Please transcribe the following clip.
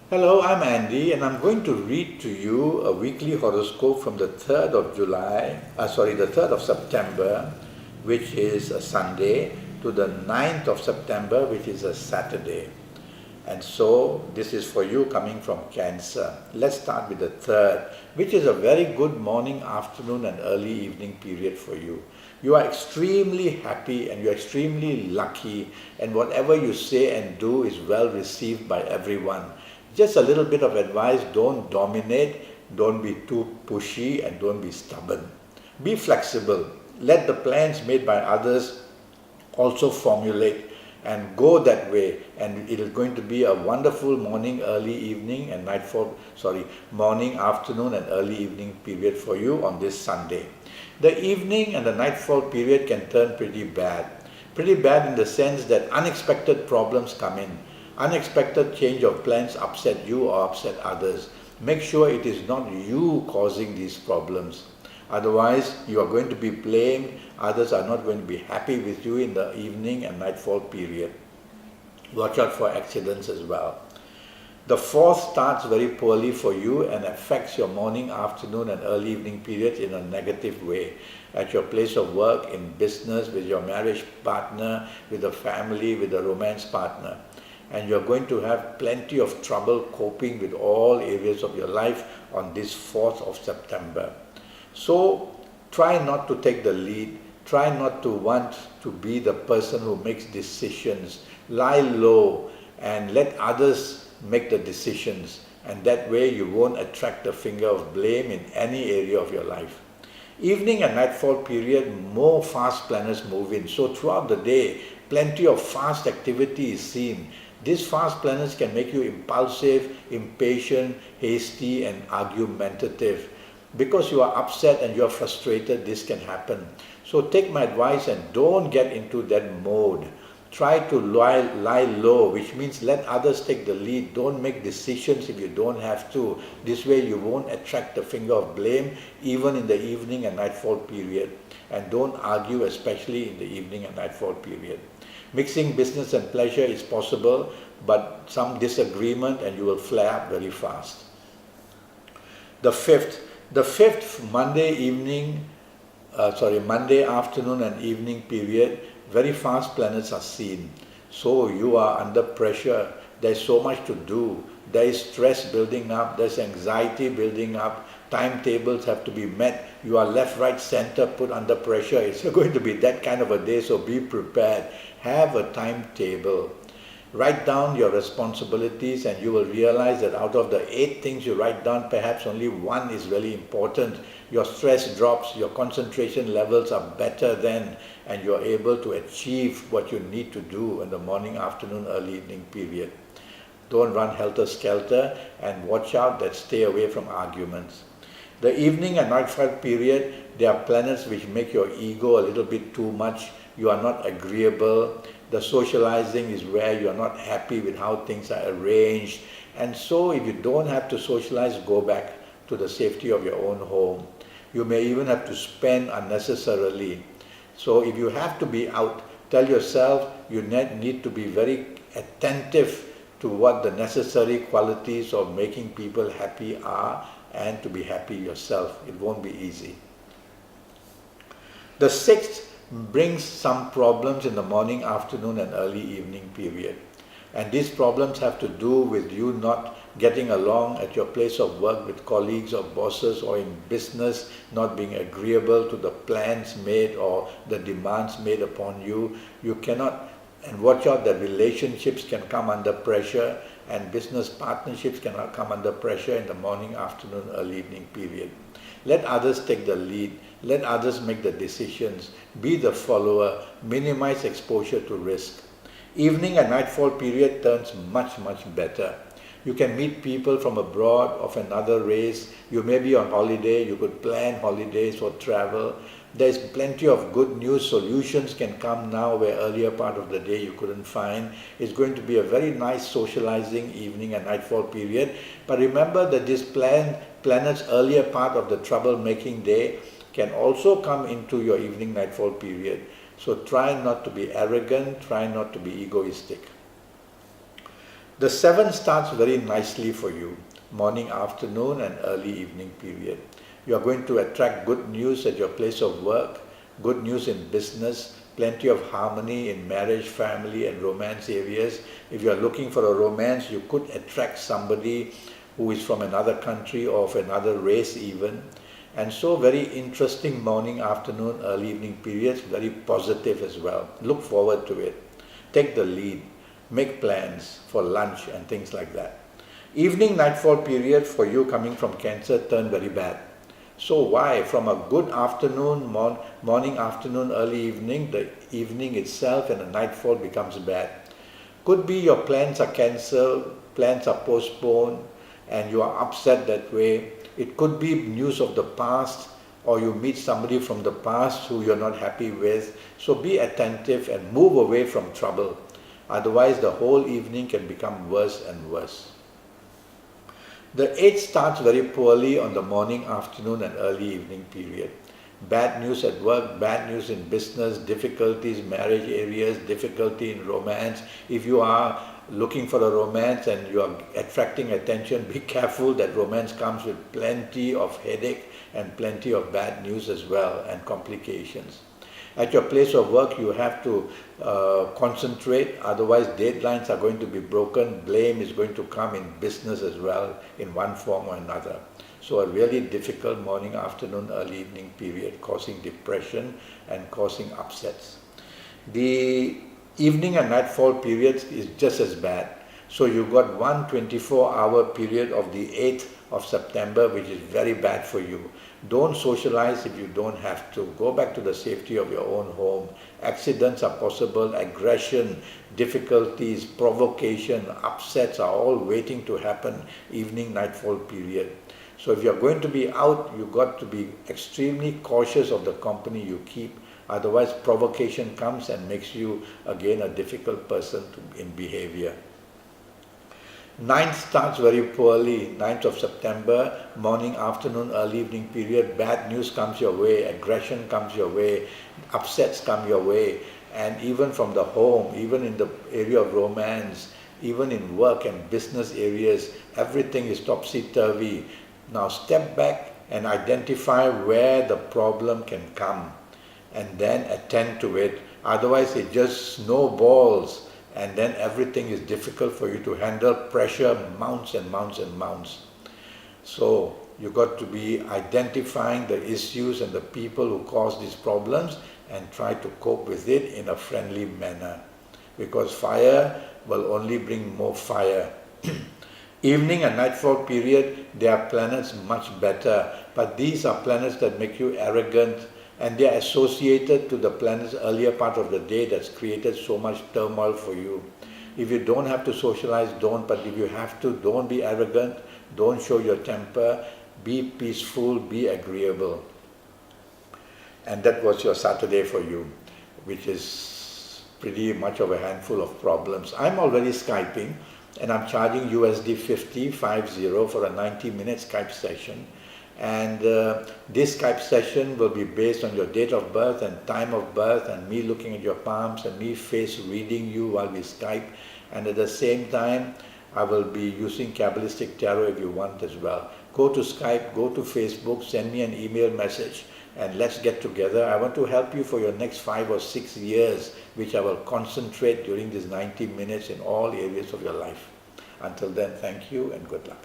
Hello, I'm Andy, and I'm going to read to you a weekly horoscope from the 3rd of the 3rd of September, which is a Sunday, to the 9th of September, which is a Saturday. And so, this is for you coming from Cancer. Let's start with the 3rd, which is a very good morning, afternoon, and early evening period for you. You are extremely happy and you're extremely lucky, and whatever you say and do is well received by everyone. Just a little bit of advice: don't dominate, don't be too pushy, and don't be stubborn. Be flexible. Let the plans made by others also formulate and go that way, and it is going to be a wonderful morning, early evening, and morning, afternoon, and early evening period for you on this Sunday. The evening and the nightfall period can turn pretty bad. Pretty bad in the sense that unexpected problems come in. Unexpected change of plans upset you or upset others. Make sure it is not you causing these problems. Otherwise, you are going to be blamed. Others are not going to be happy with you in the evening and nightfall period. Watch out for accidents as well. The 4th starts very poorly for you and affects your morning, afternoon, and early evening periods in a negative way. At your place of work, in business, with your marriage partner, with the family, with the romance partner. And you're going to have plenty of trouble coping with all areas of your life on this 4th of September. So try not to take the lead. Try not to want to be the person who makes decisions. Lie low and let others make the decisions. And that way you won't attract the finger of blame in any area of your life. Evening and nightfall period, more fast planners move in. So throughout the day, plenty of fast activity is seen. These fast planners can make you impulsive, impatient, hasty, and argumentative. Because you are upset and you are frustrated, this can happen. So take my advice and don't get into that mode. Try to lie low, which means let others take the lead. Don't make decisions if you don't have to. This way you won't attract the finger of blame even in the evening and nightfall period. And don't argue, especially in the evening and nightfall period. Mixing business and pleasure is possible, but some disagreement and you will flare up very fast. The 5th Monday afternoon and evening period, very fast planets are seen. So you are under pressure. There's so much to do. There is stress building up. There's anxiety building up. Timetables have to be met. You are left, right, center, put under pressure. It's going to be that kind of a day, so be prepared. Have a timetable. Write down your responsibilities and you will realize that out of the 8 things you write down, perhaps only 1 is really important. Your stress drops, your concentration levels are better then, and you're able to achieve what you need to do in the morning, afternoon, early evening period. Don't run helter-skelter, and watch out that stay away from arguments. The evening and nightfall period, there are planets which make your ego a little bit too much. You are not agreeable. The socializing is where you are not happy with how things are arranged. And so if you don't have to socialize, go back to the safety of your own home. You may even have to spend unnecessarily. So if you have to be out, tell yourself you need to be very attentive to what the necessary qualities of making people happy are, and to be happy yourself. It won't be easy. The 6th brings some problems in the morning, afternoon, and early evening period. And these problems have to do with you not getting along at your place of work with colleagues or bosses, or in business, not being agreeable to the plans made or the demands made upon you. You cannot, and watch out that relationships can come under pressure, and business partnerships can come under pressure in the morning, afternoon, early evening period. Let others take the lead. Let others make the decisions. Be the follower. Minimize exposure to risk. Evening and nightfall period turns much, much better. You can meet people from abroad, of another race. You may be on holiday. You could plan holidays or travel. There's plenty of good news. Solutions can come now where earlier part of the day you couldn't find. It's going to be a very nice socializing evening and nightfall period. But remember that this planet's earlier part of the troublemaking day can also come into your evening nightfall period. So try not to be arrogant, try not to be egoistic. The 7 starts very nicely for you, morning, afternoon and early evening period. You are going to attract good news at your place of work, good news in business, plenty of harmony in marriage, family and romance areas. If you are looking for a romance, you could attract somebody who is from another country or of another race even. And so very interesting morning, afternoon, early evening periods, very positive as well. Look forward to it. Take the lead. Make plans for lunch and things like that. Evening nightfall period for you coming from Cancer turn very bad. So why? From a good afternoon, morning, afternoon, early evening, the evening itself and the nightfall becomes bad. Could be your plans are cancelled, plans are postponed, and you are upset that way. It could be news of the past, or you meet somebody from the past who you're not happy with. So be attentive and move away from trouble. Otherwise, the whole evening can become worse and worse. The 8 starts very poorly on the morning, afternoon and early evening period. Bad news at work, bad news in business, difficulties, marriage areas, difficulty in romance. If you are looking for a romance and you are attracting attention, be careful that romance comes with plenty of headache and plenty of bad news as well and complications. At your place of work, you have to concentrate, otherwise deadlines are going to be broken, blame is going to come in business as well in one form or another. So a really difficult morning, afternoon, early evening period causing depression and causing upsets. The evening and nightfall periods is just as bad. So you've got one 24-hour period of the 8th of September, which is very bad for you. Don't socialize if you don't have to. Go back to the safety of your own home. Accidents are possible, aggression, difficulties, provocation, upsets are all waiting to happen evening, nightfall period. So if you're going to be out, you've got to be extremely cautious of the company you keep. Otherwise, provocation comes and makes you again a difficult person in behavior. 9th starts very poorly, 9th of September, morning, afternoon, early evening period, bad news comes your way, aggression comes your way, upsets come your way, and even from the home, even in the area of romance, even in work and business areas, everything is topsy-turvy. Now step back and identify where the problem can come and then attend to it. Otherwise it just snowballs and then everything is difficult for you to handle. Pressure mounts and mounts and mounts. So you've got to be identifying the issues and the people who cause these problems and try to cope with it in a friendly manner. Because fire will only bring more fire. Evening and nightfall period, there are planets much better, but these are planets that make you arrogant, and they are associated to the planet's earlier part of the day that's created so much turmoil for you. If you don't have to socialize, don't, but if you have to, don't be arrogant, don't show your temper, be peaceful, be agreeable. And that was your Saturday for you, which is pretty much of a handful of problems. I'm already Skyping, and I'm charging USD 50 for a 90-minute Skype session. And this Skype session will be based on your date of birth and time of birth and me looking at your palms and me face reading you while we Skype. And at the same time, I will be using Kabbalistic Tarot if you want as well. Go to Skype, go to Facebook, send me an email message and let's get together. I want to help you for your next 5 or 6 years, which I will concentrate during these 90 minutes in all areas of your life. Until then, thank you and good luck.